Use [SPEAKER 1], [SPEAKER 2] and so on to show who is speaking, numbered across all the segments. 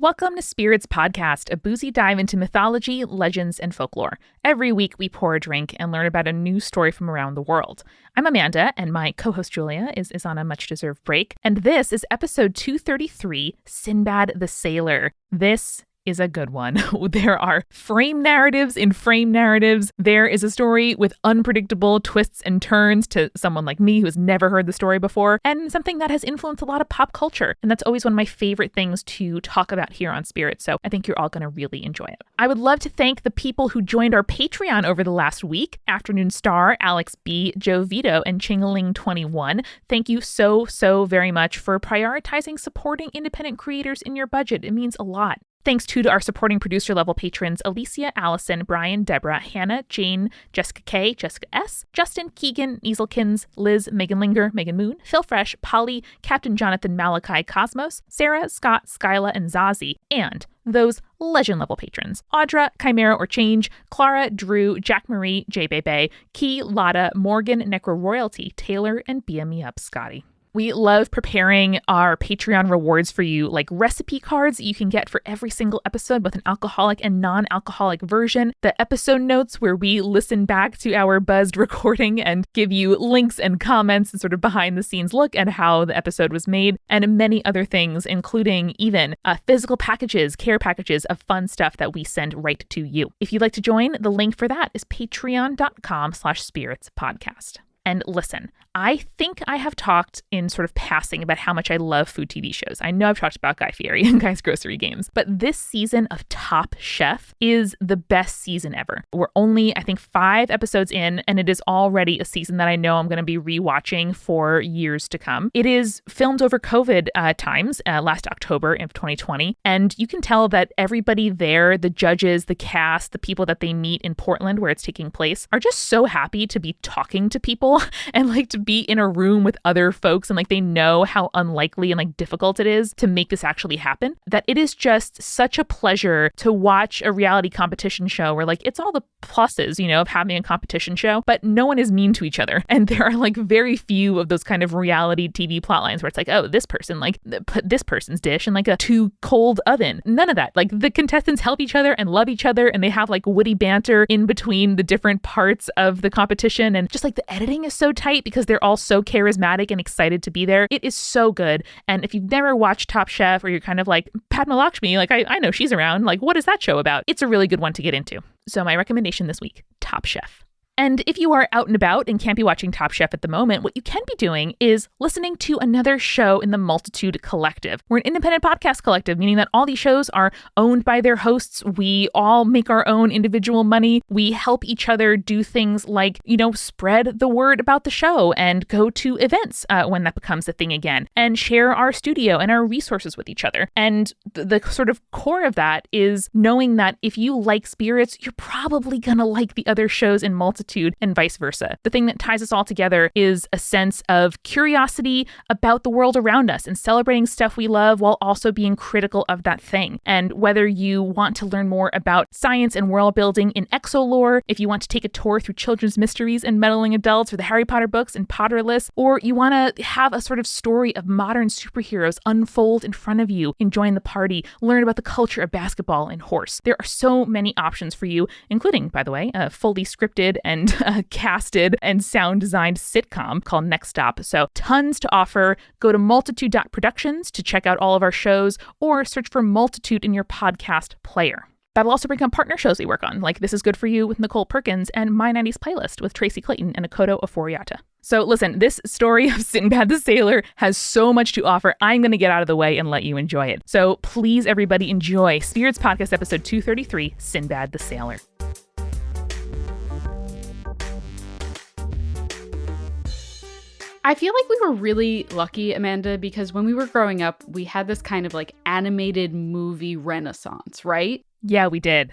[SPEAKER 1] Welcome to Spirits Podcast, a boozy dive into mythology, legends, and folklore. Every week we pour a drink and learn about a new story from around the world. I'm Amanda, and my co-host Julia is on a much-deserved break. And this is episode 233, Sinbad the Sailor. This is a good one. There are frame narratives in frame narratives. There is a story with unpredictable twists and turns to someone like me who has never heard the story before, and something that has influenced a lot of pop culture. And that's always one of my favorite things to talk about here on Spirit. So I think you're all going to really enjoy it. I would love to thank the people who joined our Patreon over the last week. Afternoon Star, Alex B, Joe Vito, and Chingaling21. Thank you so very much for prioritizing supporting independent creators in your budget. It means a lot. Thanks to our supporting producer level patrons, Alicia, Allison, Brian, Deborah, Hannah, Jane, Jessica K, Jessica S, Justin, Keegan, Easelkins, Liz, Megan Linger, Megan Moon, Phil Fresh, Polly, Captain Jonathan, Malachi, Cosmos, Sarah, Scott, Skyla, and Zazie, and those legend level patrons: Audra, Chimera or Change, Clara, Drew, Jack Marie, J Bebe, Key, Lotta, Morgan, Necro Royalty, Taylor, and Beam Me Up, Scotty. We love preparing our Patreon rewards for you, like recipe cards you can get for every single episode, both an alcoholic and non-alcoholic version, the episode notes where we listen back to our buzzed recording and give you links and comments and sort of behind the scenes look at how the episode was made, and many other things, including even physical packages, care packages of fun stuff that we send right to you. If you'd like to join, the link for that is patreon.com/spiritspodcast. And listen, I think I have talked in sort of passing about how much I love food TV shows. I know I've talked about Guy Fieri and Guy's Grocery Games, but this season of Top Chef is the best season ever. We're only, I think, 5 episodes in, and it is already a season that I know I'm going to be rewatching for years to come. It is filmed over COVID times, last October of 2020, and you can tell that everybody there, the judges, the cast, the people that they meet in Portland where it's taking place, are just so happy to be talking to people and like to be in a room with other folks, and like they know how unlikely and like difficult it is to make this actually happen, that it is just such a pleasure to watch a reality competition show where like it's all the pluses, you know, of having a competition show, but no one is mean to each other. And there are like very few of those kind of reality TV plot lines where it's like, oh, this person like put this person's dish in like a too cold oven. None of that. Like the contestants help each other and love each other, and they have like witty banter in between the different parts of the competition, and just like the editing is so tight because they're all so charismatic and excited to be there. It is so good. And if you've never watched Top Chef, or you're kind of like, Padma Lakshmi, like I know she's around, like what is that show about? It's a really good one to get into. So my recommendation this week, Top Chef. And if you are out and about and can't be watching Top Chef at the moment, what you can be doing is listening to another show in the Multitude Collective. We're an independent podcast collective, meaning that all these shows are owned by their hosts. We all make our own individual money. We help each other do things like, you know, spread the word about the show and go to events when that becomes a thing again, and share our studio and our resources with each other. And the sort of core of that is knowing that if you like Spirits, you're probably going to like the other shows in Multitude, and vice versa. The thing that ties us all together is a sense of curiosity about the world around us and celebrating stuff we love while also being critical of that thing. And whether you want to learn more about science and world building in exolore, if you want to take a tour through children's mysteries and meddling adults, or the Harry Potter books and Potterless, or you want to have a sort of story of modern superheroes unfold in front of you, enjoying the party, learn about the culture of basketball and horse. There are so many options for you, including, by the way, a fully scripted and casted and sound designed sitcom called Next Stop. So tons to offer. Go to multitude.productions to check out all of our shows, or search for Multitude in your podcast player. That'll also bring up partner shows we work on, like This Is Good For You with Nicole Perkins and My 90s Playlist with Tracy Clayton and Akoto Oforiata. So listen, this story of Sinbad the Sailor has so much to offer. I'm going to get out of the way and let you enjoy it. So please, everybody, enjoy Spirits Podcast episode 233, Sinbad the Sailor.
[SPEAKER 2] I feel like we were really lucky, Amanda, because when we were growing up, we had this kind of like animated movie renaissance, right?
[SPEAKER 1] Yeah, we did.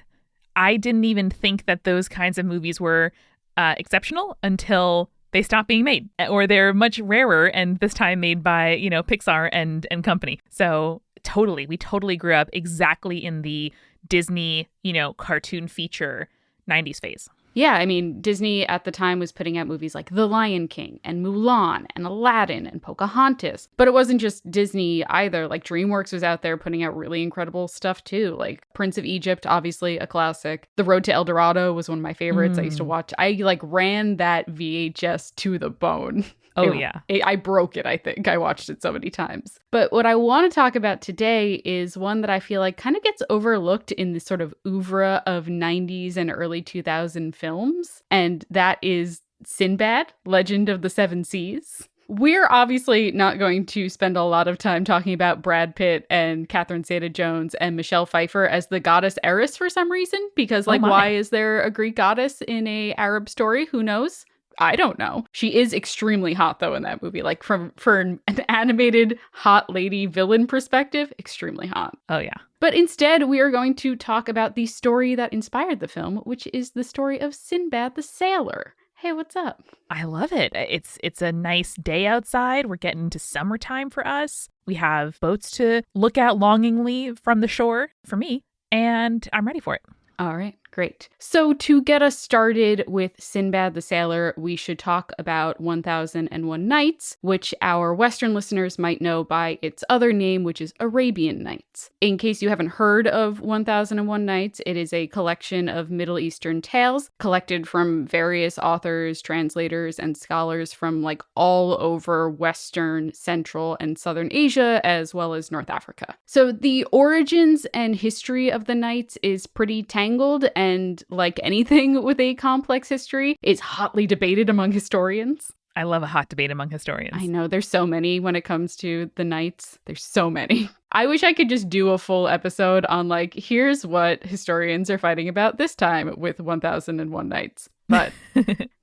[SPEAKER 1] I didn't even think that those kinds of movies were exceptional until they stopped being made, or they're much rarer, and this time made by, you know, Pixar and company. So we totally grew up exactly in the Disney, you know, cartoon feature 90s phase.
[SPEAKER 2] Yeah, I mean, Disney at the time was putting out movies like The Lion King and Mulan and Aladdin and Pocahontas. But it wasn't just Disney either. Like DreamWorks was out there putting out really incredible stuff too. Like Prince of Egypt, obviously a classic. The Road to El Dorado was one of my favorites. I used to watch. I like ran that VHS to the bone.
[SPEAKER 1] Oh, yeah.
[SPEAKER 2] I broke it, I think. I watched it so many times. But what I want to talk about today is one that I feel like kind of gets overlooked in this sort of oeuvre of 90s and early 2000 films. And that is Sinbad, Legend of the Seven Seas. We're obviously not going to spend a lot of time talking about Brad Pitt and Catherine Zeta-Jones and Michelle Pfeiffer as the goddess Eris for some reason. Because, like, why is there a Greek goddess in a Arab story? Who knows? I don't know. She is extremely hot, though, in that movie. Like, for an animated hot lady villain perspective, extremely hot.
[SPEAKER 1] Oh, yeah.
[SPEAKER 2] But instead, we are going to talk about the story that inspired the film, which is the story of Sinbad the Sailor. Hey, what's up?
[SPEAKER 1] I love it. It's a nice day outside. We're getting into summertime for us. We have boats to look at longingly from the shore, for me, and I'm ready for it.
[SPEAKER 2] All right, great. So to get us started with Sinbad the Sailor, we should talk about 1001 Nights, which our Western listeners might know by its other name, which is Arabian Nights. In case you haven't heard of 1001 Nights, it is a collection of Middle Eastern tales collected from various authors, translators, and scholars from like all over Western, Central, and Southern Asia, as well as North Africa. So the origins and history of the Nights is pretty tangled, and like anything with a complex history, is hotly debated among historians.
[SPEAKER 1] I love a hot debate among historians.
[SPEAKER 2] I know, there's so many when it comes to the Nights. There's so many. I wish I could just do a full episode on like, here's what historians are fighting about this time with 1001 Nights. But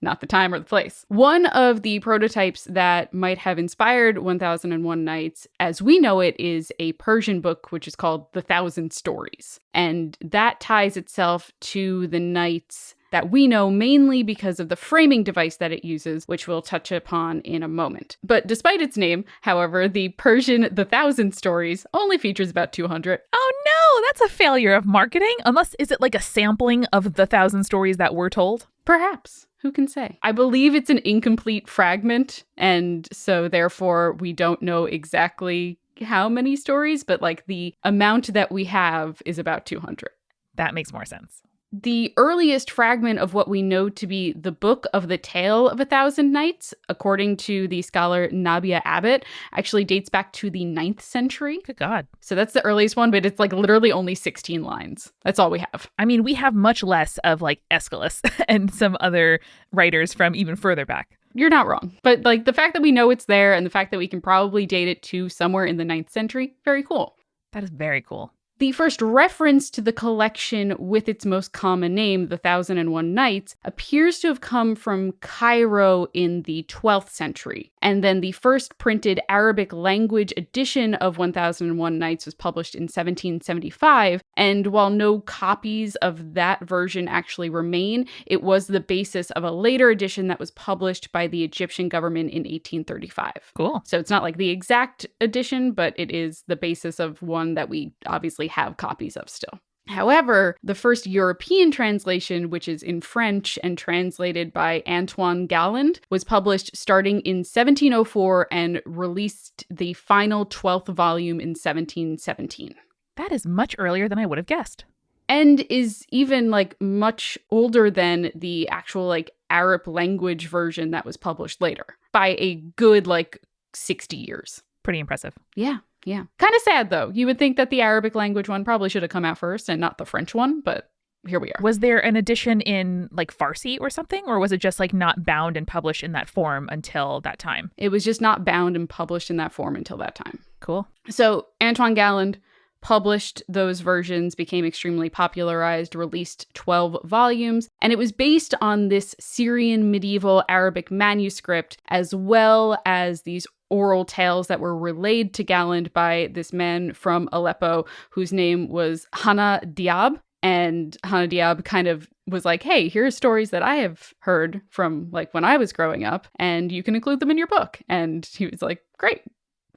[SPEAKER 2] not the time or the place. One of the prototypes that might have inspired 1001 Nights, as we know it, is a Persian book which is called The Thousand Stories. And that ties itself to the Nights that we know mainly because of the framing device that it uses, which we'll touch upon in a moment. But despite its name, however, the Persian The Thousand Stories only features about 200.
[SPEAKER 1] Oh no, that's a failure of marketing. Unless, is it like a sampling of the 1,000 stories that we're told?
[SPEAKER 2] Perhaps. Who can say? I believe it's an incomplete fragment, and so therefore we don't know exactly how many stories, but like the amount that we have is about 200.
[SPEAKER 1] That makes more sense.
[SPEAKER 2] The earliest fragment of what we know to be the Book of the Tale of 1,000 Nights, according to the scholar Nabia Abbott, actually dates back to the 9th century.
[SPEAKER 1] Good God.
[SPEAKER 2] So that's the earliest one, but it's like literally only 16 lines. That's all we have.
[SPEAKER 1] I mean, we have much less of like Aeschylus and some other writers from even further back.
[SPEAKER 2] You're not wrong. But like the fact that we know it's there and the fact that we can probably date it to somewhere in the 9th century, very cool.
[SPEAKER 1] That is very cool.
[SPEAKER 2] The first reference to the collection with its most common name, The 1001 Nights, appears to have come from Cairo in the 12th century. And then the first printed Arabic language edition of 1001 Nights was published in 1775. And while no copies of that version actually remain, it was the basis of a later edition that was published by the Egyptian government in 1835.
[SPEAKER 1] Cool.
[SPEAKER 2] So it's not like the exact edition, but it is the basis of one that we obviously have copies of still. However, the first European translation, which is in French and translated by Antoine Galland, was published starting in 1704 and released the final 12th volume in 1717.
[SPEAKER 1] That is much earlier than I would have guessed.
[SPEAKER 2] And is even like much older than the actual like Arab language version that was published later by a good like 60 years.
[SPEAKER 1] Pretty impressive.
[SPEAKER 2] Yeah. Yeah. Kind of sad, though. You would think that the Arabic language one probably should have come out first and not the French one, but here we are.
[SPEAKER 1] Was there an edition in like Farsi or something? Or was it just like not bound and published in that form until that time?
[SPEAKER 2] It was just not bound and published in that form until that time.
[SPEAKER 1] Cool.
[SPEAKER 2] So Antoine Galland published those versions, became extremely popularized, released 12 volumes, and it was based on this Syrian medieval Arabic manuscript, as well as these oral tales that were relayed to Galland by this man from Aleppo whose name was Hana Diab. And Hana Diab kind of was like, hey, here are stories that I have heard from like when I was growing up, and you can include them in your book. And he was like, great,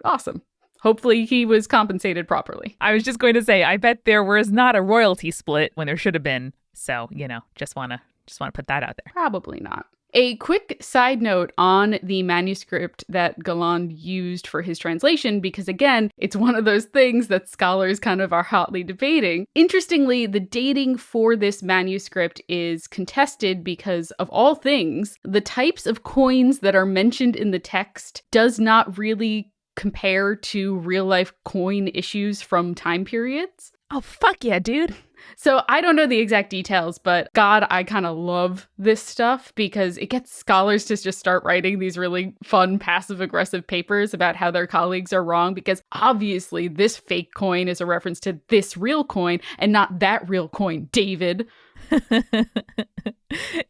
[SPEAKER 2] awesome. Hopefully he was compensated properly.
[SPEAKER 1] I was just going to say, I bet there was not a royalty split when there should have been. So, you know, just want to Just want to put that out there.
[SPEAKER 2] Probably not. A quick side note on the manuscript that Galland used for his translation, because again, it's one of those things that scholars kind of are hotly debating. Interestingly, the dating for this manuscript is contested because, of all things, the types of coins that are mentioned in the text does not really compare to real-life coin issues from time periods.
[SPEAKER 1] Oh, fuck yeah, dude.
[SPEAKER 2] So I don't know the exact details, but God, I kind of love this stuff because it gets scholars to just start writing these really fun passive-aggressive papers about how their colleagues are wrong, because obviously this fake coin is a reference to this real coin and not that real coin, David.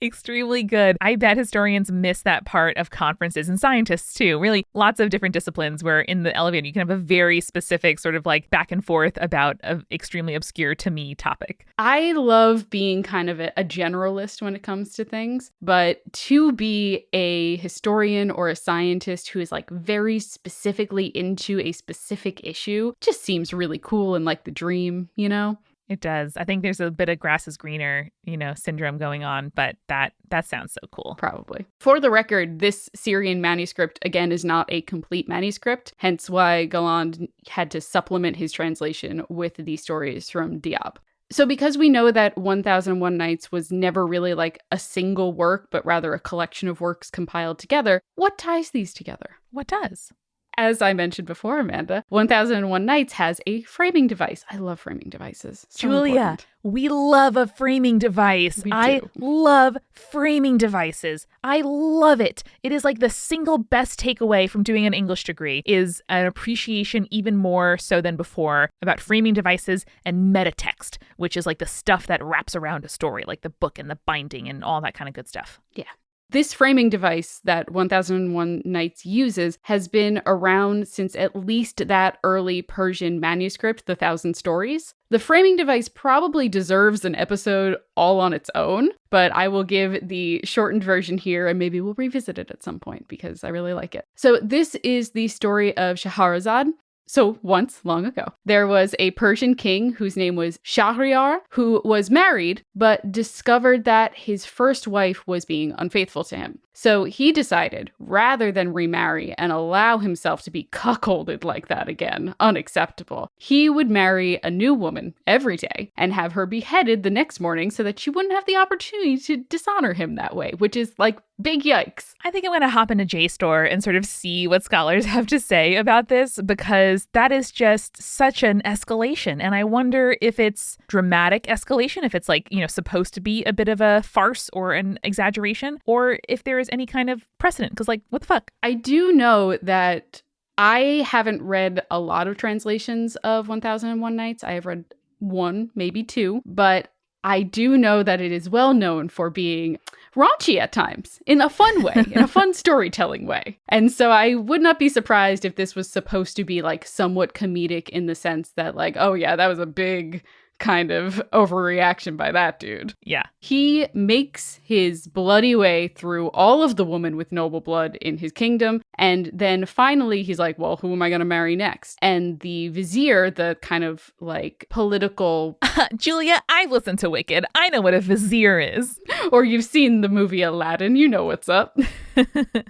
[SPEAKER 1] Extremely good. I bet historians miss that part of conferences, and scientists too. Really, lots of different disciplines where in the elevator you can have a very specific sort of like back and forth about an extremely obscure to me topic.
[SPEAKER 2] I love being kind of a generalist when it comes to things, but to be a historian or a scientist who is like very specifically into a specific issue just seems really cool and like the dream, you know?
[SPEAKER 1] It does. I think there's a bit of grass is greener, syndrome going on, but that sounds so cool.
[SPEAKER 2] Probably. For the record, this Syrian manuscript, again, is not a complete manuscript, hence why Galland had to supplement his translation with these stories from Diab. So because we know that 1001 Nights was never really like a single work, but rather a collection of works compiled together, what ties these together?
[SPEAKER 1] What does?
[SPEAKER 2] As I mentioned before, Amanda, 1001 Nights has a framing device. I love framing devices. So
[SPEAKER 1] Julia,
[SPEAKER 2] important.
[SPEAKER 1] we love a framing device. I love framing devices. I love it. It is like the single best takeaway from doing an English degree is an appreciation even more so than before about framing devices and metatext, which is like the stuff that wraps around a story, like the book and the binding and all that kind of good stuff.
[SPEAKER 2] Yeah. This framing device that 1001 Nights uses has been around since at least that early Persian manuscript, The Thousand Stories. The framing device probably deserves an episode all on its own, but I will give the shortened version here and maybe we'll revisit it at some point because I really like it. So this is the story of Shaharazad. So once, long ago, there was a Persian king whose name was Shahryar, who was married, but discovered that his first wife was being unfaithful to him. So he decided, rather than remarry and allow himself to be cuckolded like that again, unacceptable, he would marry a new woman every day and have her beheaded the next morning so that she wouldn't have the opportunity to dishonor him that way, which is like big yikes.
[SPEAKER 1] I think I'm going to hop into JSTOR and sort of see what scholars have to say about this, because that is just such an escalation. And I wonder if it's dramatic escalation, if it's like, supposed to be a bit of a farce or an exaggeration, or if there is any kind of precedent, because like, what the fuck?
[SPEAKER 2] I do know that I haven't read a lot of translations of 1001 Nights. I have read one, maybe two, but I do know that it is well known for being raunchy at times, in a fun way, in a fun storytelling way. And so I would not be surprised if this was supposed to be like somewhat comedic in the sense that like, oh yeah, that was a big kind of overreaction by that dude.
[SPEAKER 1] Yeah.
[SPEAKER 2] He makes his bloody way through all of the women with noble blood in his kingdom. And then finally he's like, well, who am I going to marry next? And the vizier, the kind of like political...
[SPEAKER 1] Julia, I've listened to Wicked. I know what a vizier is.
[SPEAKER 2] Or you've seen the movie Aladdin. You know what's up.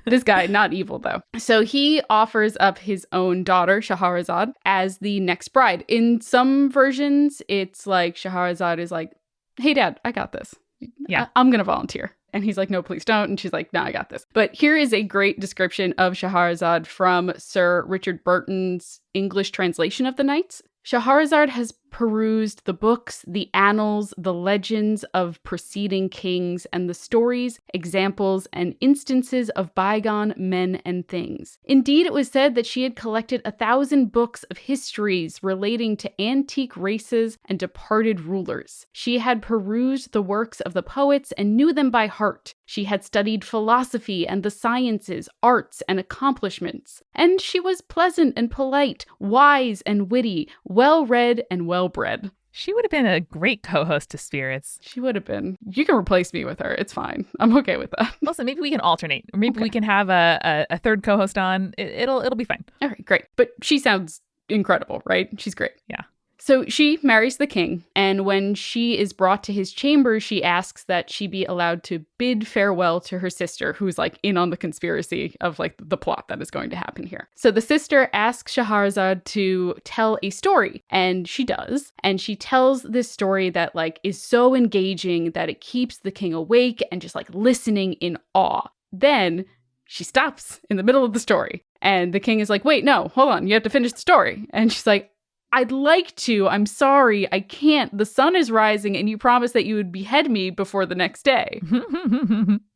[SPEAKER 2] This guy, not evil though. So he offers up his own daughter, Shaharazad, as the next bride. In some versions, it's like Shaharazad is like, hey dad, I got this.
[SPEAKER 1] Yeah.
[SPEAKER 2] I'm going to volunteer. And he's like, no, please don't. And she's like, no, I got this. But here is a great description of Shaharazad from Sir Richard Burton's English translation of the Nights. Shaharazad has perused the books, the annals, the legends of preceding kings, and the stories, examples, and instances of bygone men and things. Indeed, it was said that she had collected 1,000 books of histories relating to antique races and departed rulers. She had perused the works of the poets and knew them by heart. She had studied philosophy and the sciences, arts, and accomplishments. And she was pleasant and polite, wise and witty, well-read and well-bred.
[SPEAKER 1] She would have been a great co-host to Spirits.
[SPEAKER 2] She would have been. You can replace me with her. It's fine. I'm okay with that.
[SPEAKER 1] Listen, maybe we can alternate. Or maybe we can have a third co-host on. It'll be fine.
[SPEAKER 2] All right, great. But she sounds incredible, right? She's great.
[SPEAKER 1] Yeah.
[SPEAKER 2] So she marries the king, and when she is brought to his chamber, she asks that she be allowed to bid farewell to her sister, who's like in on the conspiracy of like the plot that is going to happen here. So the sister asks Shaharazad to tell a story, and she does. And she tells this story that like is so engaging that it keeps the king awake and just like listening in awe. Then she stops in the middle of the story, and the king is like, wait, no, hold on, you have to finish the story. And she's like, I'd like to. I'm sorry. I can't. The sun is rising and you promised that you would behead me before the next day.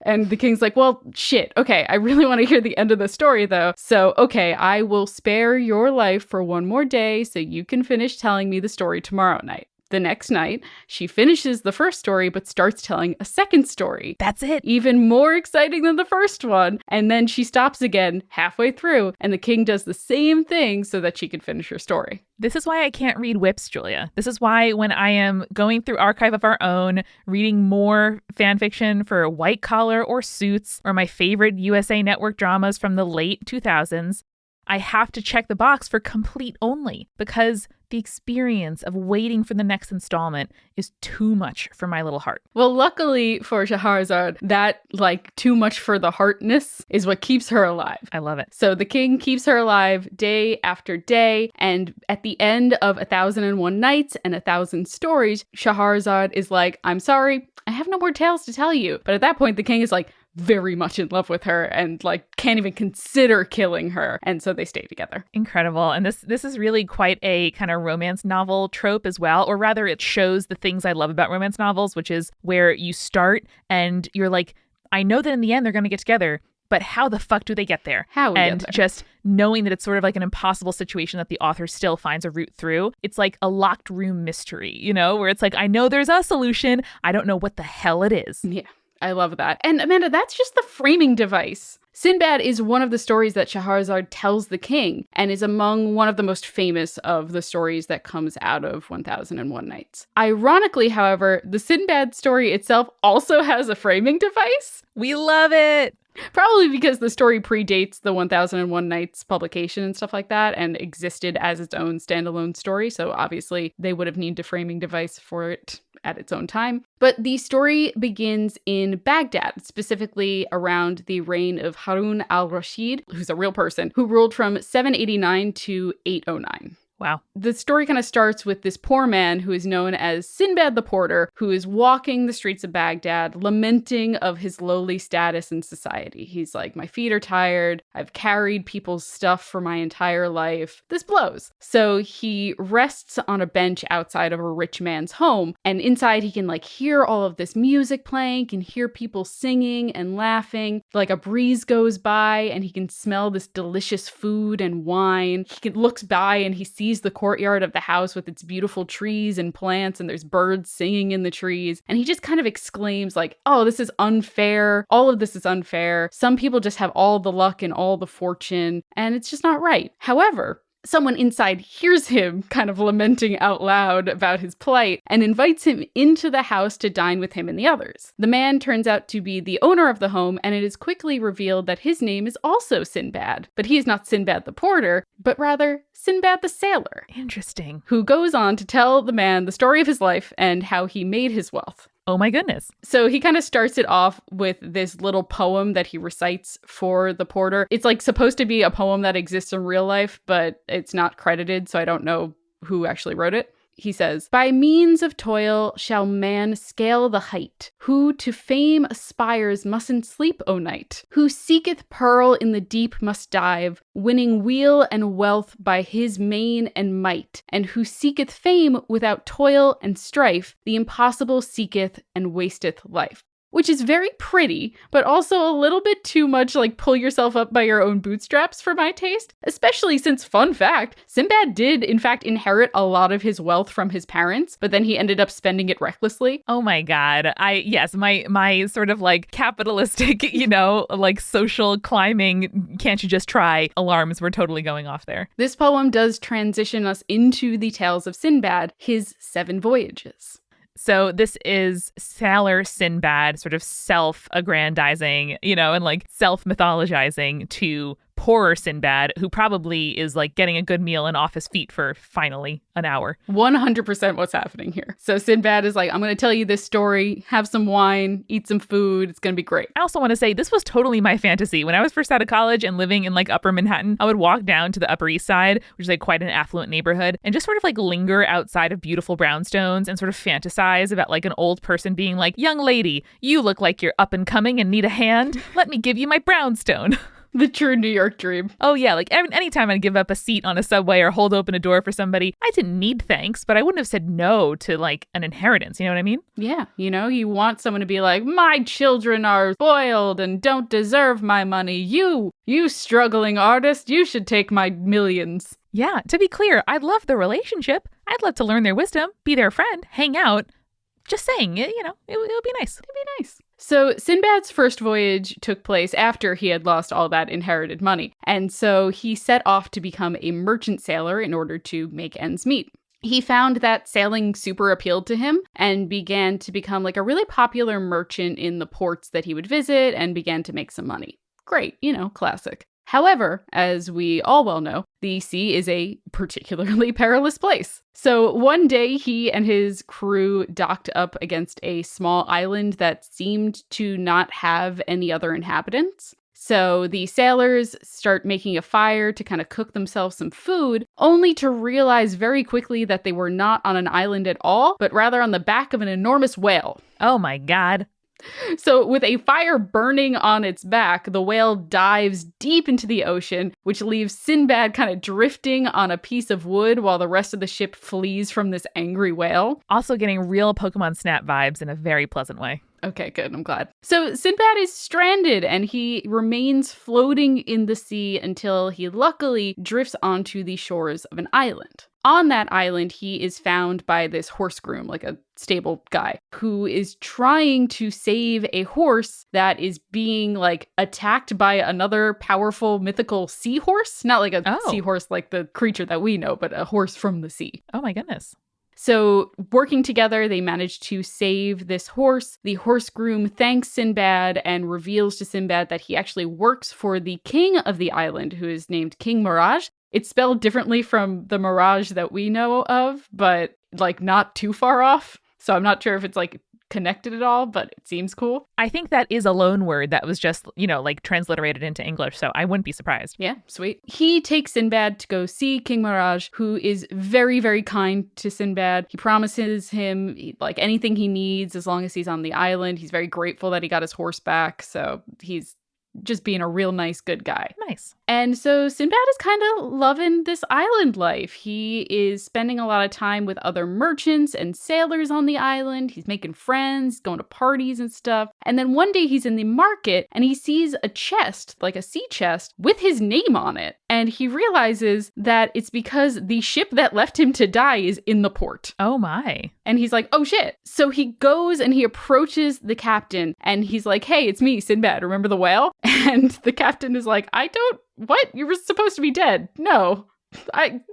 [SPEAKER 2] And the king's like, well, shit. Okay, I really want to hear the end of the story though. So, okay, I will spare your life for one more day so you can finish telling me the story tomorrow night. The next night, she finishes the first story, but starts telling a second story.
[SPEAKER 1] That's it.
[SPEAKER 2] Even more exciting than the first one. And then she stops again halfway through, and the king does the same thing so that she can finish her story.
[SPEAKER 1] This is why I can't read whips, Julia. This is why when I am going through Archive of Our Own, reading more fan fiction for White Collar or Suits, or my favorite USA Network dramas from the late 2000s, I have to check the box for complete only, because the experience of waiting for the next installment is too much for my little heart.
[SPEAKER 2] Well, luckily for Shaharazad, that like too much for the heartness is what keeps her alive.
[SPEAKER 1] I love it.
[SPEAKER 2] So the king keeps her alive day after day, and at the end of 1001 Nights and 1,000 Stories, Shaharazad is like, I'm sorry, I have no more tales to tell you. But at that point, the king is like, very much in love with her and like can't even consider killing her. And so they stay together.
[SPEAKER 1] Incredible. And this is really quite a kind of romance novel trope as well. Or rather, it shows the things I love about romance novels, which is where you start and you're like, I know that in the end they're going to get together, but how the fuck do they get there? And just knowing that it's sort of like an impossible situation that the author still finds a route through. It's like a locked room mystery, you know, where it's like, I know there's a solution. I don't know what the hell it is.
[SPEAKER 2] Yeah. I love that. And Amanda, that's just the framing device. Sinbad is one of the stories that Shaharazad tells the king and is among one of the most famous of the stories that comes out of 1001 Nights. Ironically, however, the Sinbad story itself also has a framing device.
[SPEAKER 1] We love it.
[SPEAKER 2] Probably because the story predates the 1001 Nights publication and stuff like that and existed as its own standalone story. So obviously they would have needed a framing device for it at its own time. But the story begins in Baghdad, specifically around the reign of Harun al-Rashid, who's a real person, who ruled from 789 to 809.
[SPEAKER 1] Wow.
[SPEAKER 2] The story kind of starts with this poor man who is known as Sinbad the Porter, who is walking the streets of Baghdad, lamenting of his lowly status in society. He's like, my feet are tired. I've carried people's stuff for my entire life. This blows. So he rests on a bench outside of a rich man's home, and inside he can like hear all of this music playing, can hear people singing and laughing. Like a breeze goes by and he can smell this delicious food and wine. Looks by and he sees the courtyard of the house with its beautiful trees and plants, and there's birds singing in the trees. And he just kind of exclaims like, oh, this is unfair. All of this is unfair. Some people just have all the luck and all the fortune, and it's just not right. However, someone inside hears him kind of lamenting out loud about his plight and invites him into the house to dine with him and the others. The man turns out to be the owner of the home, and it is quickly revealed that his name is also Sinbad. But he is not Sinbad the Porter, but rather Sinbad the Sailor.
[SPEAKER 1] Interesting.
[SPEAKER 2] Who goes on to tell the man the story of his life and how he made his wealth.
[SPEAKER 1] Oh my goodness.
[SPEAKER 2] So he kind of starts it off with this little poem that he recites for the porter. It's like supposed to be a poem that exists in real life, but it's not credited, so I don't know who actually wrote it. He says, by means of toil shall man scale the height. Who to fame aspires mustn't sleep o' night. Who seeketh pearl in the deep must dive, winning weal and wealth by his main and might. And who seeketh fame without toil and strife, the impossible seeketh and wasteth life. Which is very pretty, but also a little bit too much like pull yourself up by your own bootstraps for my taste. Especially since, fun fact, Sinbad did in fact inherit a lot of his wealth from his parents, but then he ended up spending it recklessly.
[SPEAKER 1] Oh my God. My sort of like capitalistic, like social climbing, can't you just try alarms were totally going off there.
[SPEAKER 2] This poem does transition us into the tales of Sinbad, his 7 voyages.
[SPEAKER 1] So this is Sailor Sinbad sort of self-aggrandizing, and like self-mythologizing to poorer Sinbad, who probably is like getting a good meal and off his feet for finally an hour.
[SPEAKER 2] 100% what's happening here. So Sinbad is like, I'm going to tell you this story, have some wine, eat some food. It's going to be great.
[SPEAKER 1] I also want to say this was totally my fantasy. When I was first out of college and living in like Upper Manhattan, I would walk down to the Upper East Side, which is like quite an affluent neighborhood, and just sort of like linger outside of beautiful brownstones and sort of fantasize about like an old person being like, young lady, you look like you're up and coming and need a hand. Let me give you my brownstone.
[SPEAKER 2] The true New York dream.
[SPEAKER 1] Oh, yeah. Like anytime I'd give up a seat on a subway or hold open a door for somebody, I didn't need thanks, but I wouldn't have said no to like an inheritance. You know what I mean?
[SPEAKER 2] Yeah. You know, you want someone to be like, my children are spoiled and don't deserve my money. You struggling artist, you should take my millions.
[SPEAKER 1] Yeah. To be clear, I'd love the relationship. I'd love to learn their wisdom, be their friend, hang out. Just saying, it would be nice.
[SPEAKER 2] It'd be nice. So Sinbad's first voyage took place after he had lost all that inherited money. And so he set off to become a merchant sailor in order to make ends meet. He found that sailing super appealed to him and began to become like a really popular merchant in the ports that he would visit and began to make some money. Great, classic. However, as we all well know, the sea is a particularly perilous place. So one day he and his crew docked up against a small island that seemed to not have any other inhabitants. So the sailors start making a fire to kind of cook themselves some food, only to realize very quickly that they were not on an island at all, but rather on the back of an enormous whale.
[SPEAKER 1] Oh my God.
[SPEAKER 2] So with a fire burning on its back, the whale dives deep into the ocean, which leaves Sinbad kind of drifting on a piece of wood while the rest of the ship flees from this angry whale.
[SPEAKER 1] Also getting real Pokemon Snap vibes in a very pleasant way.
[SPEAKER 2] Okay, good. I'm glad. So Sinbad is stranded and he remains floating in the sea until he luckily drifts onto the shores of an island. On that island, he is found by this horse groom, like a stable guy, who is trying to save a horse that is being like attacked by another powerful mythical seahorse. Not like a seahorse like the creature that we know, but a horse from the sea.
[SPEAKER 1] Oh my goodness.
[SPEAKER 2] So working together, they manage to save this horse. The horse groom thanks Sinbad and reveals to Sinbad that he actually works for the king of the island, who is named King Mirage. It's spelled differently from the Mirage that we know of, but like not too far off. So I'm not sure if it's like connected at all, but it seems cool.
[SPEAKER 1] I think that is a loan word that was just, like transliterated into English, so I wouldn't be surprised.
[SPEAKER 2] Yeah, sweet. He takes Sinbad to go see King Mirage, who is very, very kind to Sinbad. He promises him like anything he needs as long as he's on the island. He's very grateful that he got his horse back, so he's just being a real nice, good guy.
[SPEAKER 1] Nice.
[SPEAKER 2] And so Sinbad is kind of loving this island life. He is spending a lot of time with other merchants and sailors on the island. He's making friends, going to parties and stuff. And then one day he's in the market and he sees a chest, like a sea chest, with his name on it. And he realizes that it's because the ship that left him to die is in the port.
[SPEAKER 1] Oh my.
[SPEAKER 2] And he's like, oh shit. So he goes and he approaches the captain and he's like, hey, it's me, Sinbad. Remember the whale? And the captain is like, what? You were supposed to be dead. No,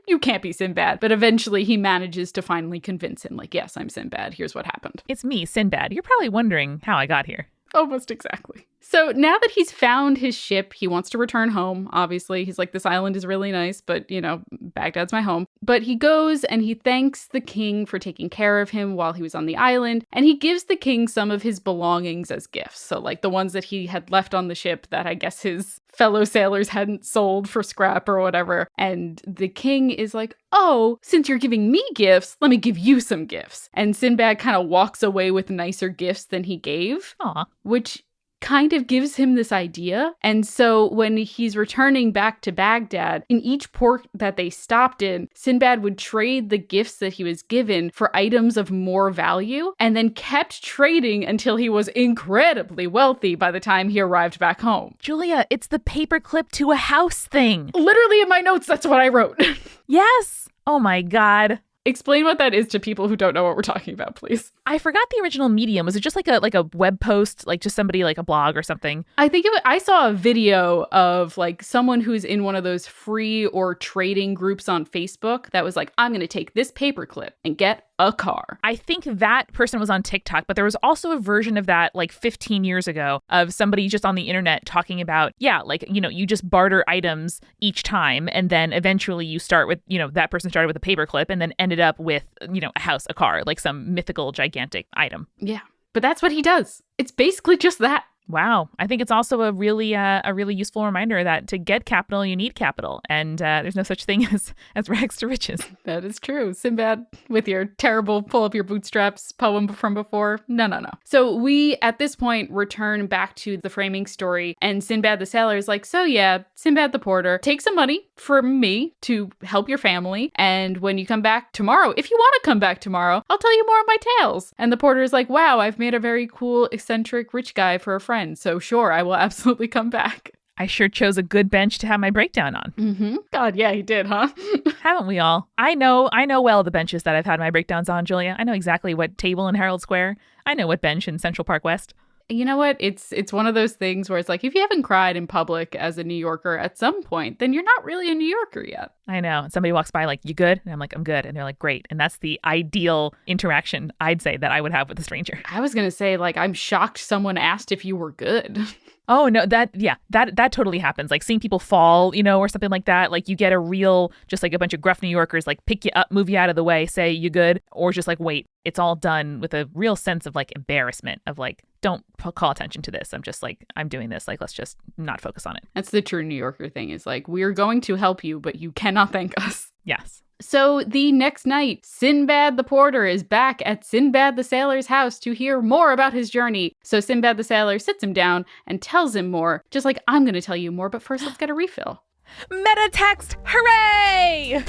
[SPEAKER 2] you can't be Sinbad. But eventually he manages to finally convince him, like, yes, I'm Sinbad. Here's what happened.
[SPEAKER 1] It's me, Sinbad. You're probably wondering how I got here.
[SPEAKER 2] Almost exactly. So now that he's found his ship, he wants to return home. Obviously, he's like, this island is really nice, but, Baghdad's my home. But he goes and he thanks the king for taking care of him while he was on the island. And he gives the king some of his belongings as gifts. So like the ones that he had left on the ship that I guess his fellow sailors hadn't sold for scrap or whatever. And the king is like, oh, since you're giving me gifts, let me give you some gifts. And Sinbad kind of walks away with nicer gifts than he gave.
[SPEAKER 1] Aw.
[SPEAKER 2] Which kind of gives him this idea. And so when he's returning back to Baghdad, in each port that they stopped in, Sinbad would trade the gifts that he was given for items of more value and then kept trading until he was incredibly wealthy by the time he arrived back home.
[SPEAKER 1] Julia, it's the paperclip to a house thing.
[SPEAKER 2] Literally in my notes, that's what I wrote.
[SPEAKER 1] Yes. Oh my God.
[SPEAKER 2] Explain what that is to people who don't know what we're talking about, please.
[SPEAKER 1] I forgot the original medium. Was it just like a web post, like just somebody like a blog or something?
[SPEAKER 2] I saw a video of like someone who's in one of those free or trading groups on Facebook that was like, I'm going to take this paperclip and get a car.
[SPEAKER 1] I think that person was on TikTok, but there was also a version of that like 15 years ago of somebody just on the internet talking about, you just barter items each time. And then eventually you start with, that person started with a paperclip and then ended up with, a house, a car, like some mythical gigantic item.
[SPEAKER 2] Yeah, but that's what he does. It's basically just that.
[SPEAKER 1] Wow. I think it's also a really useful reminder that to get capital, you need capital. And there's no such thing as rags to riches.
[SPEAKER 2] That is true. Sinbad, with your terrible pull up your bootstraps poem from before. No. So we, at this point, return back to the framing story. And Sinbad the Sailor is like, so yeah, Sinbad the Porter, take some money from me to help your family. And when you come back tomorrow, if you want to come back tomorrow, I'll tell you more of my tales. And the porter is like, wow, I've made a very cool, eccentric, rich guy for a friend. So sure, I will absolutely come back.
[SPEAKER 1] I sure chose a good bench to have my breakdown on.
[SPEAKER 2] Mm-hmm. God, yeah, he did, huh?
[SPEAKER 1] Haven't we all? I know well the benches that I've had my breakdowns on, Julia. I know exactly what table in Herald Square. I know what bench in Central Park West.
[SPEAKER 2] You know what? It's one of those things where it's like, if you haven't cried in public as a New Yorker at some point, then you're not really a New Yorker yet.
[SPEAKER 1] I know. And somebody walks by like, you good? And I'm like, I'm good. And they're like, great. And that's the ideal interaction, I'd say, that I would have with a stranger.
[SPEAKER 2] I was going to say, like, I'm shocked someone asked if you were good.
[SPEAKER 1] Oh, no, that totally happens. Like seeing people fall, or something like that. Like you get a real, just like a bunch of gruff New Yorkers, like pick you up, move you out of the way, say you good, or just like, wait, it's all done with a real sense of like embarrassment of like, don't call attention to this. I'm just like, I'm doing this. Like, let's just not focus on it.
[SPEAKER 2] That's the true New Yorker thing is like, we're going to help you, but you cannot thank us.
[SPEAKER 1] Yes.
[SPEAKER 2] So the next night, Sinbad the Porter is back at Sinbad the Sailor's house to hear more about his journey. So Sinbad the Sailor sits him down and tells him more, just like I'm going to tell you more, but first let's get a refill.
[SPEAKER 1] Meta text, hooray!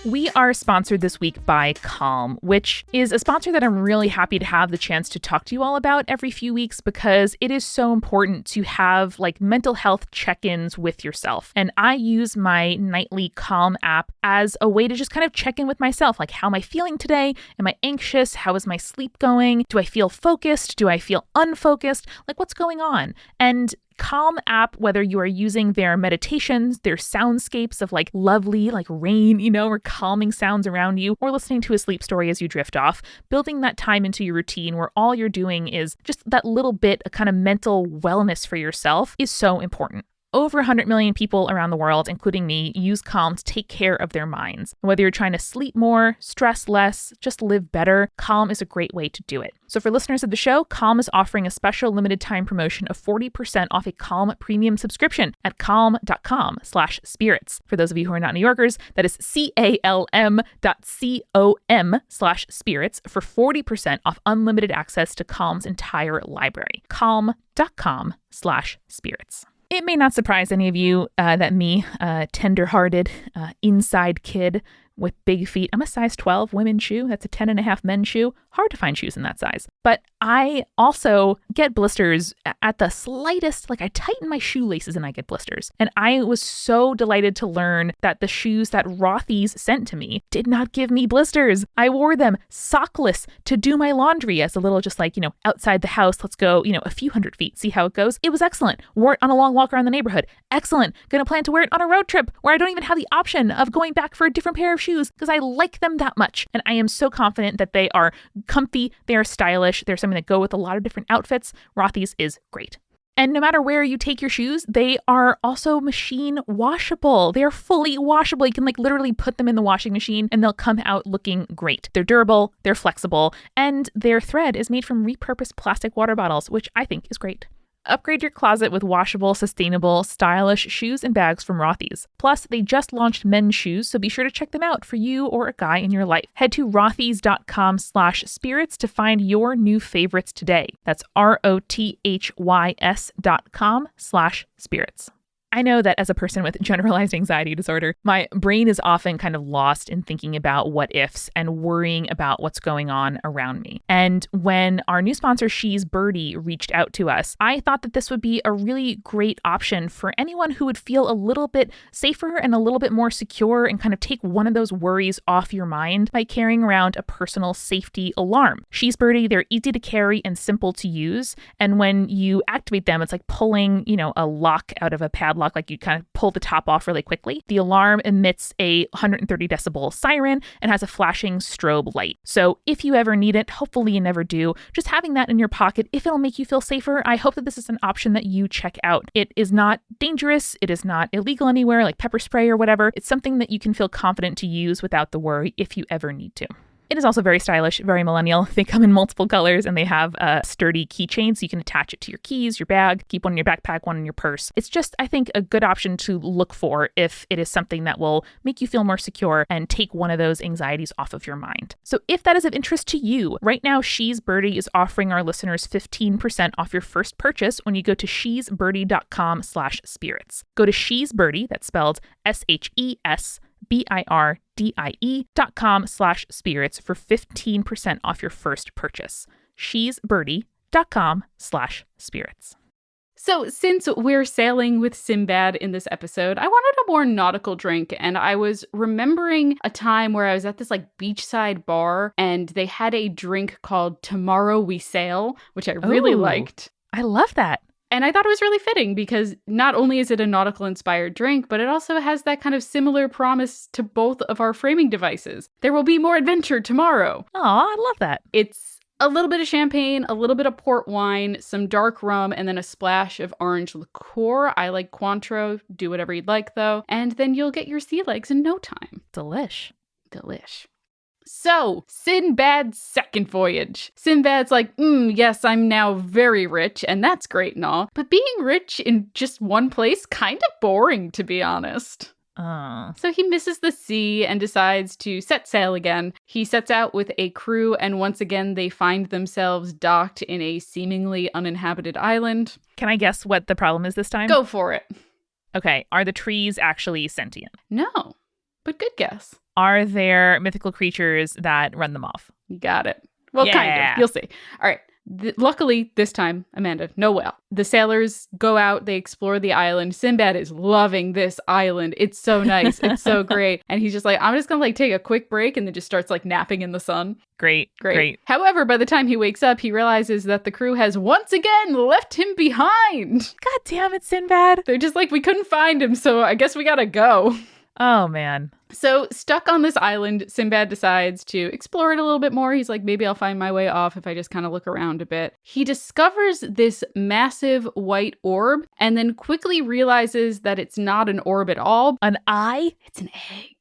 [SPEAKER 1] We are sponsored this week by Calm, which is a sponsor that I'm really happy to have the chance to talk to you all about every few weeks because it is so important to have like mental health check-ins with yourself. And I use my nightly Calm app as a way to just kind of check in with myself. Like, how am I feeling today? Am I anxious? How is my sleep going? Do I feel focused? Do I feel unfocused? Like, what's going on? And Calm app, whether you are using their meditations, their soundscapes of like lovely like rain, or calming sounds around you, or listening to a sleep story as you drift off, building that time into your routine where all you're doing is just that little bit of kind of mental wellness for yourself is so important. Over 100 million people around the world, including me, use Calm to take care of their minds. Whether you're trying to sleep more, stress less, just live better, Calm is a great way to do it. So for listeners of the show, Calm is offering a special limited time promotion of 40% off a Calm premium subscription at calm.com/spirits. For those of you who are not New Yorkers, that is calm.com/spirits for 40% off unlimited access to Calm's entire library. Calm.com/spirits. It may not surprise any of you that me, tender-hearted, inside kid with big feet, I'm a size 12 women's shoe. That's a 10.5 men's shoe. Hard to find shoes in that size. But I also get blisters at the slightest, like I tighten my shoelaces and I get blisters. And I was so delighted to learn that the shoes that Rothy's sent to me did not give me blisters. I wore them sockless to do my laundry as a little just like, outside the house. Let's go, a few hundred feet, see how it goes. It was excellent. Wore it on a long walk around the neighborhood. Excellent. Gonna plan to wear it on a road trip where I don't even have the option of going back for a different pair of shoes because I like them that much. And I am so confident that they are comfy, they are stylish, they're something that go with a lot of different outfits. Rothy's is great. And no matter where you take your shoes, they are also machine washable. They are fully washable. You can literally put them in the washing machine and they'll come out looking great. They're durable, they're flexible, and their thread is made from repurposed plastic water bottles, which I think is great. Upgrade your closet with washable, sustainable, stylish shoes and bags from Rothy's. Plus, they just launched men's shoes, so be sure to check them out for you or a guy in your life. Head to rothys.com/spirits to find your new favorites today. That's rothys.com/spirits. I know that as a person with generalized anxiety disorder, my brain is often kind of lost in thinking about what ifs and worrying about what's going on around me. And when our new sponsor, She's Birdie, reached out to us, I thought that this would be a really great option for anyone who would feel a little bit safer and a little bit more secure and kind of take one of those worries off your mind by carrying around a personal safety alarm. She's Birdie, they're easy to carry and simple to use. And when you activate them, it's like pulling, a lock out of a padlock clock, like you kind of pull the top off really quickly. The alarm emits a 130 decibel siren and has a flashing strobe light. So if you ever need it, hopefully you never do, just having that in your pocket, if it'll make you feel safer, I hope that this is an option that you check out. It is not dangerous. It is not illegal anywhere, like pepper spray or whatever. It's something that you can feel confident to use without the worry if you ever need to. It is also very stylish, very millennial. They come in multiple colors and they have a sturdy keychain so you can attach it to your keys, your bag, keep one in your backpack, one in your purse. It's just, I think, a good option to look for if it is something that will make you feel more secure and take one of those anxieties off of your mind. So if that is of interest to you, right now She's Birdie is offering our listeners 15% off your first purchase when you go to shesbirdie.com/spirits. Go to She's Birdie, that's spelled SHESBIRDIE.com/spirits for 15% off your first purchase. shesbirdie.com/spirits.
[SPEAKER 2] So since we're sailing with Sinbad in this episode, I wanted a more nautical drink, and I was remembering a time where I was at this like beachside bar and they had a drink called Tomorrow We Sail, which I really liked.
[SPEAKER 1] I love that.
[SPEAKER 2] And I thought it was really fitting because not only is it a nautical-inspired drink, but it also has that kind of similar promise to both of our framing devices. There will be more adventure tomorrow.
[SPEAKER 1] Oh, I love that.
[SPEAKER 2] It's a little bit of champagne, a little bit of port wine, some dark rum, and then a splash of orange liqueur. I like Cointreau. Do whatever you'd like, though. And then you'll get your sea legs in no time.
[SPEAKER 1] Delish.
[SPEAKER 2] So, Sinbad's second voyage. Sinbad's like, yes, I'm now very rich, and that's great and all. But being rich in just one place, kind of boring, to be honest. So he misses the sea and decides to set sail again. He sets out with a crew, and once again, they find themselves docked in a seemingly uninhabited island.
[SPEAKER 1] Can I guess what the problem is this time?
[SPEAKER 2] Go for it.
[SPEAKER 1] Okay, are the trees actually sentient?
[SPEAKER 2] No, but good guess.
[SPEAKER 1] Are there mythical creatures that run them off?
[SPEAKER 2] You got it. Well, kind of. You'll see. All right. Luckily, this time, Amanda, no whale. The sailors go out, they explore the island. Sinbad is loving this island. It's so nice. It's so great. And he's just like, I'm just going to like take a quick break, and then just starts like napping in the sun.
[SPEAKER 1] Great.
[SPEAKER 2] However, by the time he wakes up, he realizes that the crew has once again left him behind.
[SPEAKER 1] God damn it, Sinbad.
[SPEAKER 2] They're just like, we couldn't find him, so I guess we gotta go.
[SPEAKER 1] Oh, man.
[SPEAKER 2] So stuck on this island, Sinbad decides to explore it a little bit more. He's like, maybe I'll find my way off if I just kind of look around a bit. He discovers this massive white orb and then quickly realizes that it's not an orb at all.
[SPEAKER 1] An eye?
[SPEAKER 2] It's an egg.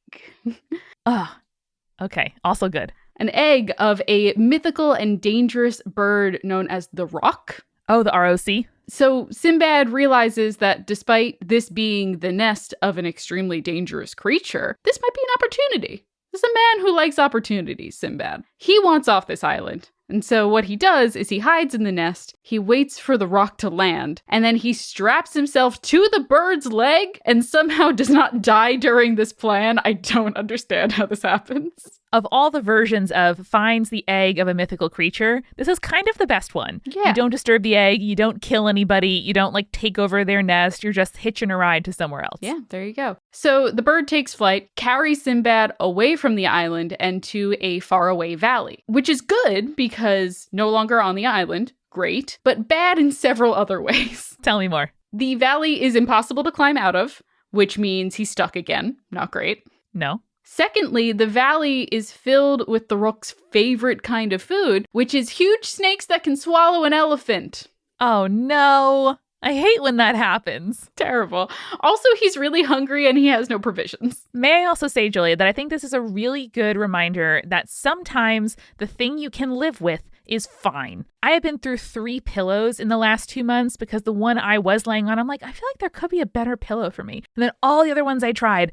[SPEAKER 1] Okay. Also good.
[SPEAKER 2] An egg of a mythical and dangerous bird known as the Roc.
[SPEAKER 1] Oh, the ROC?
[SPEAKER 2] So Sinbad realizes that despite this being the nest of an extremely dangerous creature, this might be an opportunity. This is a man who likes opportunities, Sinbad. He wants off this island. And so what he does is he hides in the nest, he waits for the Roc to land, and then he straps himself to the bird's leg and somehow does not die during this plan. I don't understand how this happens.
[SPEAKER 1] Of all the versions of finds the egg of a mythical creature, this is kind of the best one.
[SPEAKER 2] Yeah.
[SPEAKER 1] You don't disturb the egg, you don't kill anybody, you don't like take over their nest, you're just hitching a ride to somewhere else.
[SPEAKER 2] Yeah, there you go. So the bird takes flight, carries Sinbad away from the island and to a faraway valley, which is good because no longer on the island, great, but bad in several other ways.
[SPEAKER 1] Tell me more.
[SPEAKER 2] The valley is impossible to climb out of, which means he's stuck again. Not great.
[SPEAKER 1] No.
[SPEAKER 2] Secondly, the valley is filled with the Roc's favorite kind of food, which is huge snakes that can swallow an elephant.
[SPEAKER 1] Oh no. I hate when that happens.
[SPEAKER 2] Terrible. Also, he's really hungry and he has no provisions.
[SPEAKER 1] May I also say, Julia, that I think this is a really good reminder that sometimes the thing you can live with is fine. I have been through 3 pillows in the last 2 months because the one I was laying on, I'm like, I feel like there could be a better pillow for me. And then all the other ones I tried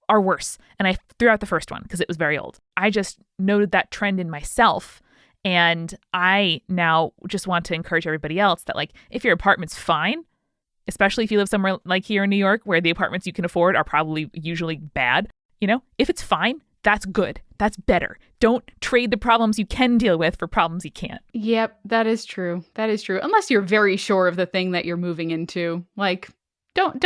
[SPEAKER 1] are worse. And I threw out the first one because it was very old. I just noted that trend in myself. And I now just want to encourage everybody else that, like, if your apartment's fine, especially if you live somewhere like here in New York where the apartments you can afford are probably usually bad, you know, if it's fine, that's good. That's better. Don't trade the problems you can deal with for problems you can't.
[SPEAKER 2] Yep, that is true. That is true. Unless you're very sure of the thing that you're moving into. Like, don't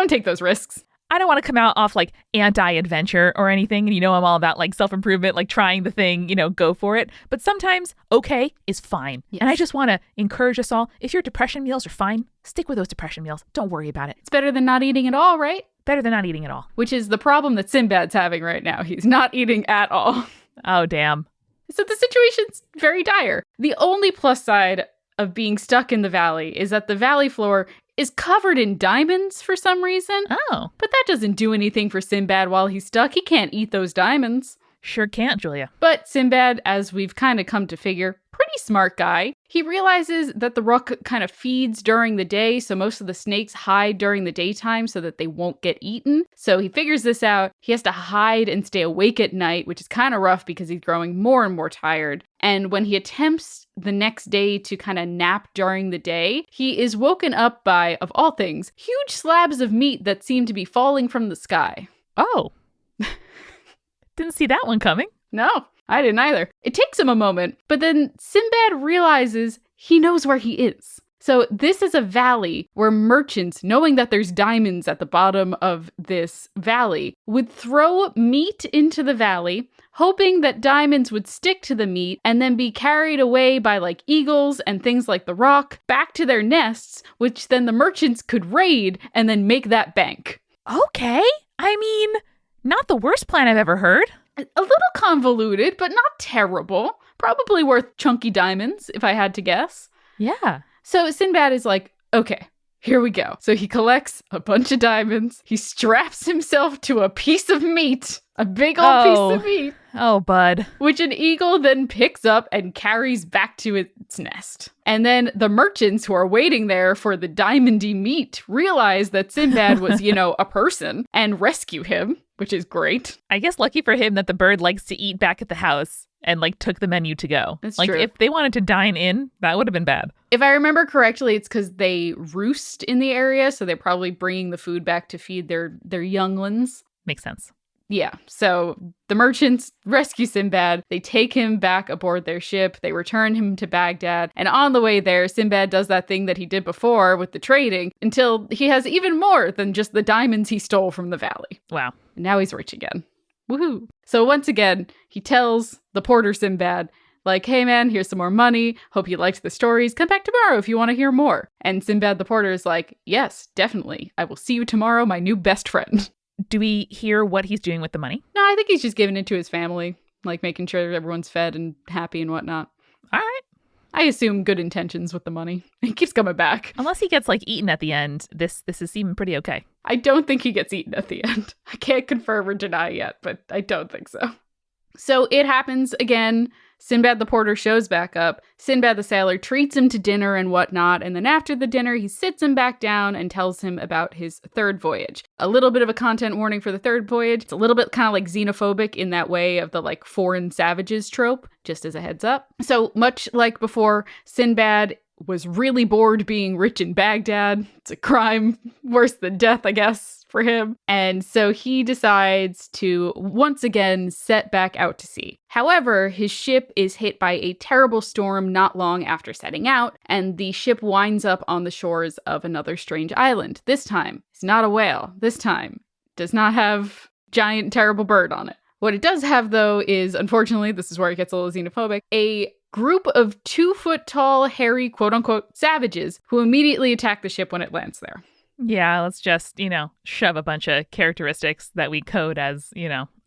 [SPEAKER 2] take those risks.
[SPEAKER 1] I don't want to come out off like anti-adventure or anything. And I'm all about like self-improvement, like trying the thing, go for it. But sometimes okay is fine. Yes. And I just want to encourage us all. If your depression meals are fine, stick with those depression meals. Don't worry about it.
[SPEAKER 2] It's better than not eating at all, right?
[SPEAKER 1] Better than not eating at all.
[SPEAKER 2] Which is the problem that Sinbad's having right now. He's not eating at all.
[SPEAKER 1] Oh, damn.
[SPEAKER 2] So the situation's very dire. The only plus side of being stuck in the valley is that the valley floor is covered in diamonds for some reason.
[SPEAKER 1] Oh.
[SPEAKER 2] But that doesn't do anything for Sinbad while he's stuck. He can't eat those diamonds.
[SPEAKER 1] Sure can't, Julia.
[SPEAKER 2] But Sinbad, as we've kind of come to figure, pretty smart guy. He realizes that the rook kind of feeds during the day, so most of the snakes hide during the daytime so that they won't get eaten. So he figures this out. He has to hide and stay awake at night, which is kind of rough because he's growing more and more tired. And when he attempts the next day to kind of nap during the day, he is woken up by, of all things, huge slabs of meat that seem to be falling from the sky.
[SPEAKER 1] Oh. Didn't see that one coming.
[SPEAKER 2] No, I didn't either. It takes him a moment, but then Sinbad realizes he knows where he is. So this is a valley where merchants, knowing that there's diamonds at the bottom of this valley, would throw meat into the valley, hoping that diamonds would stick to the meat and then be carried away by like eagles and things like the rock back to their nests, which then the merchants could raid and then make that bank.
[SPEAKER 1] Okay. I mean, not the worst plan I've ever heard.
[SPEAKER 2] A little convoluted, but not terrible. Probably worth chunky diamonds, if I had to guess.
[SPEAKER 1] Yeah.
[SPEAKER 2] So Sinbad is like, okay, here we go. So he collects a bunch of diamonds. He straps himself to a piece of meat, a big old piece of meat.
[SPEAKER 1] Oh, bud.
[SPEAKER 2] Which an eagle then picks up and carries back to its nest. And then the merchants who are waiting there for the diamondy meat realize that Sinbad was, a person and rescue him, which is great.
[SPEAKER 1] I guess lucky for him that the bird likes to eat back at the house and took the menu to go.
[SPEAKER 2] That's true.
[SPEAKER 1] If they wanted to dine in, that would have been bad.
[SPEAKER 2] If I remember correctly, it's because they roost in the area, so they're probably bringing the food back to feed their younglings.
[SPEAKER 1] Makes sense.
[SPEAKER 2] Yeah, so the merchants rescue Sinbad. They take him back aboard their ship. They return him to Baghdad. And on the way there, Sinbad does that thing that he did before with the trading until he has even more than just the diamonds he stole from the valley.
[SPEAKER 1] Wow.
[SPEAKER 2] And now he's rich again. Woohoo. So once again, he tells the porter Sinbad, like, hey man, here's some more money. Hope you liked the stories. Come back tomorrow if you want to hear more. And Sinbad the porter is like, yes, definitely. I will see you tomorrow, my new best friend.
[SPEAKER 1] Do we hear what he's doing with the money?
[SPEAKER 2] No, I think he's just giving it to his family, like making sure everyone's fed and happy and whatnot.
[SPEAKER 1] All right.
[SPEAKER 2] I assume good intentions with the money. He keeps coming back.
[SPEAKER 1] Unless he gets eaten at the end, this is seeming pretty okay.
[SPEAKER 2] I don't think he gets eaten at the end. I can't confirm or deny yet, but I don't think so. So it happens again. Sinbad the porter shows back up. Sinbad the sailor treats him to dinner and whatnot, and then after the dinner, he sits him back down and tells him about his third voyage. A little bit of a content warning for the third voyage. It's a little bit kind of xenophobic in that way of the foreign savages trope, just as a heads up. So much like before, Sinbad was really bored being rich in Baghdad. It's a crime worse than death, I guess, for him. And so he decides to once again set back out to sea. However, his ship is hit by a terrible storm not long after setting out, and the ship winds up on the shores of another strange island. This time, it's not a whale. This time, does not have giant, terrible bird on it. What it does have, though, is, unfortunately, this is where it gets a little xenophobic, a group of 2-foot-tall, hairy, quote-unquote, savages who immediately attack the ship when it lands there.
[SPEAKER 1] Yeah, let's just, shove a bunch of characteristics that we code as,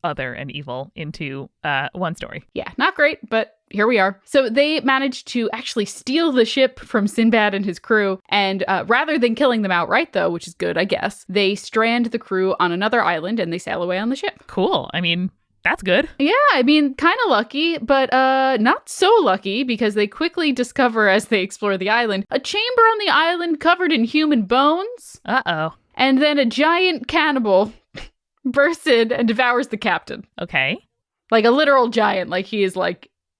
[SPEAKER 1] other and evil into one story.
[SPEAKER 2] Yeah, not great, but here we are. So they managed to actually steal the ship from Sinbad and his crew, and rather than killing them outright, though, which is good, I guess, they strand the crew on another island and they sail away on the ship.
[SPEAKER 1] Cool. I mean, that's good.
[SPEAKER 2] Yeah, I mean, kind of lucky, but not so lucky because they quickly discover as they explore the island a chamber on the island covered in human bones.
[SPEAKER 1] Uh-oh.
[SPEAKER 2] And then a giant cannibal bursts in and devours the captain.
[SPEAKER 1] Okay.
[SPEAKER 2] Like a literal giant, like he is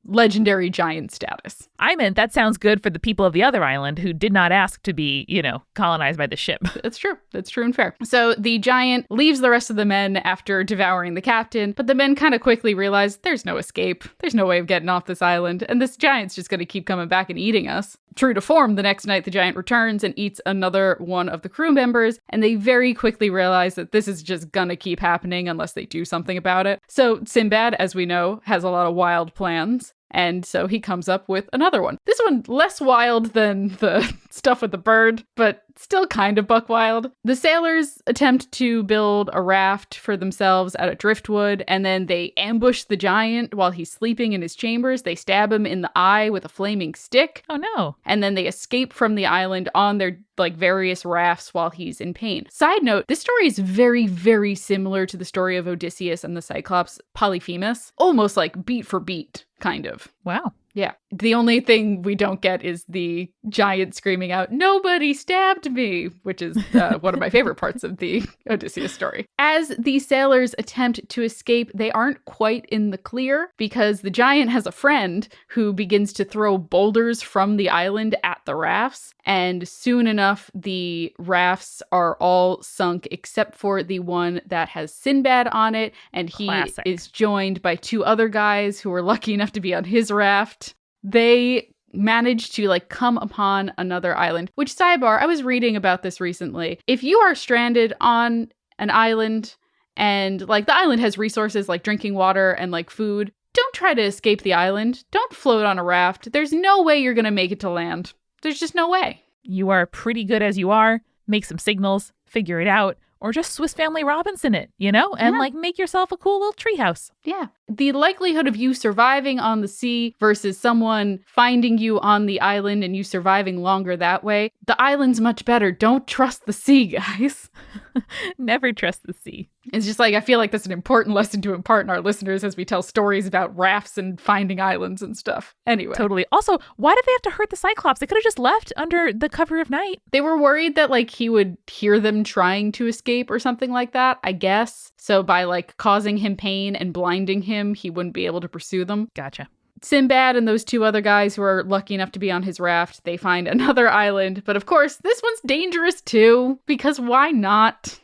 [SPEAKER 2] legendary giant status.
[SPEAKER 1] I meant that sounds good for the people of the other island who did not ask to be, colonized by the ship.
[SPEAKER 2] That's true. That's true and fair. So the giant leaves the rest of the men after devouring the captain, but the men kind of quickly realize there's no escape. There's no way of getting off this island, and this giant's just going to keep coming back and eating us. True to form, the next night the giant returns and eats another one of the crew members, and they very quickly realize that this is just gonna keep happening unless they do something about it. So Sinbad, as we know, has a lot of wild plans. And so he comes up with another one. This one less wild than the stuff with the bird, but still kind of buckwild. The sailors attempt to build a raft for themselves out of driftwood, and then they ambush the giant while he's sleeping in his chambers. They stab him in the eye with a flaming stick.
[SPEAKER 1] Oh no.
[SPEAKER 2] And then they escape from the island on their various rafts while he's in pain. Side note, this story is very, very similar to the story of Odysseus and the Cyclops Polyphemus. Almost like beat for beat, kind of.
[SPEAKER 1] Wow.
[SPEAKER 2] Yeah. The only thing we don't get is the giant screaming out, "Nobody stabbed me," which is one of my favorite parts of the Odysseus story. As the sailors attempt to escape, they aren't quite in the clear because the giant has a friend who begins to throw boulders from the island at the rafts. And soon enough, the rafts are all sunk except for the one that has Sinbad on it. And he is joined by two other guys who are lucky enough to be on his raft. They manage to come upon another island, which, sidebar, I was reading about this recently. If you are stranded on an island and the island has resources like drinking water and food, don't try to escape the island. Don't float on a raft. There's no way you're going to make it to land. There's just no way.
[SPEAKER 1] You are pretty good as you are. Make some signals, figure it out, or just Swiss Family Robinson it, and make yourself a cool little treehouse.
[SPEAKER 2] Yeah. The likelihood of you surviving on the sea versus someone finding you on the island and you surviving longer that way, the island's much better. Don't trust the sea, guys.
[SPEAKER 1] Never trust the sea.
[SPEAKER 2] It's just I feel like that's an important lesson to impart in our listeners as we tell stories about rafts and finding islands and stuff. Anyway.
[SPEAKER 1] Totally. Also, why did they have to hurt the Cyclops? They could have just left under the cover of night.
[SPEAKER 2] They were worried that he would hear them trying to escape or something like that, I guess. So by causing him pain and blinding him, he wouldn't be able to pursue them.
[SPEAKER 1] Gotcha.
[SPEAKER 2] Sinbad and those two other guys who are lucky enough to be on his raft, they find another island. But of course, this one's dangerous too, because why not?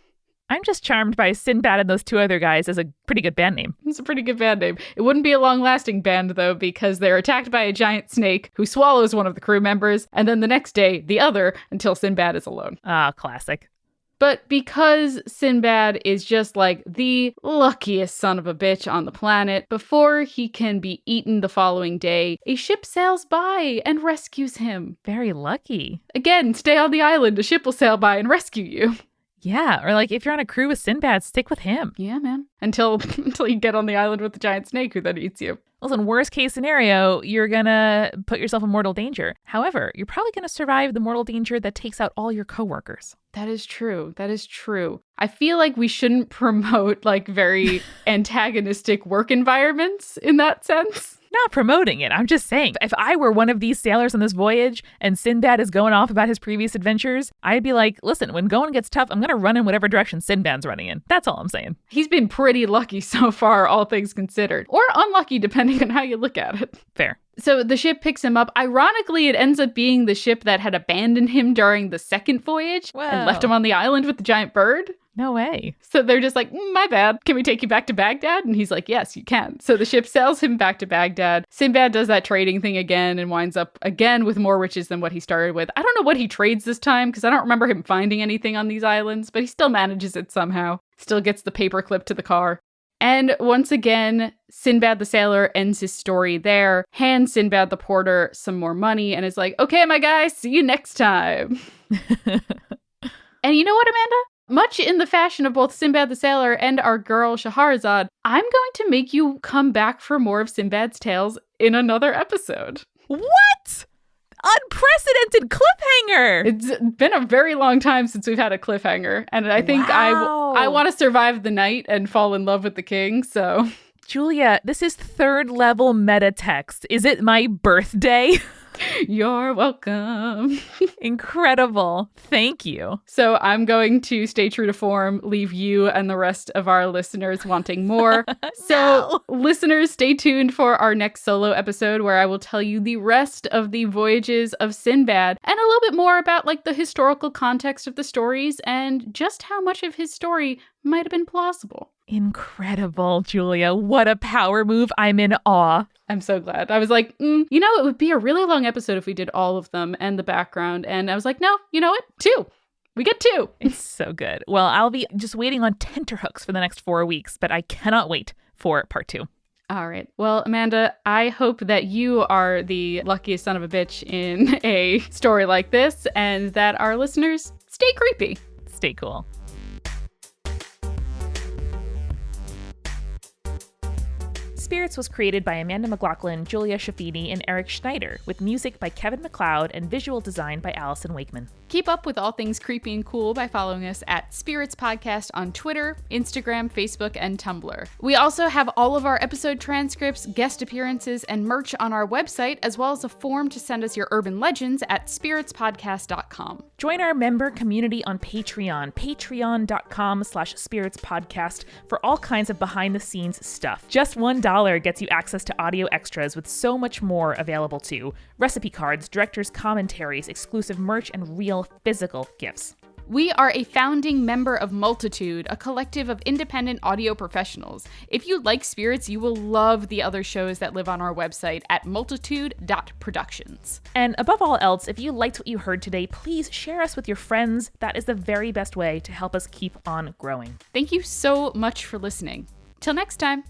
[SPEAKER 1] I'm just charmed by Sinbad and those two other guys as a pretty good band name.
[SPEAKER 2] It's a pretty good band name. It wouldn't be a long-lasting band, though, because they're attacked by a giant snake who swallows one of the crew members, and then the next day, the other, until Sinbad is alone.
[SPEAKER 1] Ah, classic.
[SPEAKER 2] But because Sinbad is just the luckiest son of a bitch on the planet, before he can be eaten the following day, a ship sails by and rescues him.
[SPEAKER 1] Very lucky.
[SPEAKER 2] Again, stay on the island. A ship will sail by and rescue you.
[SPEAKER 1] Yeah, or if you're on a crew with Sinbad, stick with him.
[SPEAKER 2] Yeah, man. Until you get on the island with the giant snake who then eats you.
[SPEAKER 1] Listen, worst case scenario, you're gonna put yourself in mortal danger. However, you're probably gonna survive the mortal danger that takes out all your coworkers.
[SPEAKER 2] That is true. That is true. I feel like we shouldn't promote very antagonistic work environments in that sense.
[SPEAKER 1] Not promoting it. I'm just saying, if I were one of these sailors on this voyage and Sinbad is going off about his previous adventures, I'd be like, listen, when going gets tough, I'm going to run in whatever direction Sinbad's running in. That's all I'm saying.
[SPEAKER 2] He's been pretty lucky so far, all things considered. Or unlucky, depending on how you look at it.
[SPEAKER 1] Fair.
[SPEAKER 2] So the ship picks him up. Ironically, it ends up being the ship that had abandoned him during the second voyage and left him on the island with the giant bird.
[SPEAKER 1] No way.
[SPEAKER 2] So they're just my bad. Can we take you back to Baghdad? And he's like, yes, you can. So the ship sails him back to Baghdad. Sinbad does that trading thing again and winds up again with more riches than what he started with. I don't know what he trades this time because I don't remember him finding anything on these islands, but he still manages it somehow. Still gets the paperclip to the car. And once again, Sinbad the Sailor ends his story there, hands Sinbad the Porter some more money, and is like, okay, my guys, see you next time. And you know what, Amanda? Much in the fashion of both Sinbad the Sailor and our girl Shaharazad, I'm going to make you come back for more of Sinbad's tales in another episode.
[SPEAKER 1] What? Unprecedented cliffhanger!
[SPEAKER 2] It's been a very long time since we've had a cliffhanger, and I think I want to survive the night and fall in love with the king, so...
[SPEAKER 1] Julia, this is third level meta text. Is it my birthday?
[SPEAKER 2] You're welcome.
[SPEAKER 1] Incredible. Thank you.
[SPEAKER 2] So I'm going to stay true to form, leave you and the rest of our listeners wanting more. So listeners, stay tuned for our next solo episode where I will tell you the rest of the voyages of Sinbad and a little bit more about the historical context of the stories and just how much of his story might have been plausible.
[SPEAKER 1] Incredible, Julia. What a power move. I'm in awe.
[SPEAKER 2] I'm so glad. I was like, it would be a really long episode if we did all of them and the background. And I was like, no, you know what? 2. We get 2.
[SPEAKER 1] It's so good. Well, I'll be just waiting on tenterhooks for the next 4 weeks, but I cannot wait for part 2.
[SPEAKER 2] All right. Well, Amanda, I hope that you are the luckiest son of a bitch in a story like this and that our listeners stay creepy.
[SPEAKER 1] Stay cool. Spirits was created by Amanda McLaughlin, Julia Shafini, and Eric Schneider, with music by Kevin MacLeod and visual design by Allison Wakeman.
[SPEAKER 2] Keep up with all things creepy and cool by following us at Spirits Podcast on Twitter, Instagram, Facebook, and Tumblr. We also have all of our episode transcripts, guest appearances, and merch on our website, as well as a form to send us your urban legends at spiritspodcast.com.
[SPEAKER 1] Join our member community on Patreon, patreon.com/spiritspodcast, for all kinds of behind-the-scenes stuff. Just $1 gets you access to audio extras with so much more available too. Recipe cards, director's commentaries, exclusive merch, and real physical gifts.
[SPEAKER 2] We are a founding member of Multitude, a collective of independent audio professionals. If you like spirits, you will love the other shows that live on our website at multitude.productions.
[SPEAKER 1] And above all else, if you liked what you heard today, please share us with your friends. That is the very best way to help us keep on growing.
[SPEAKER 2] Thank you so much for listening. Till next time.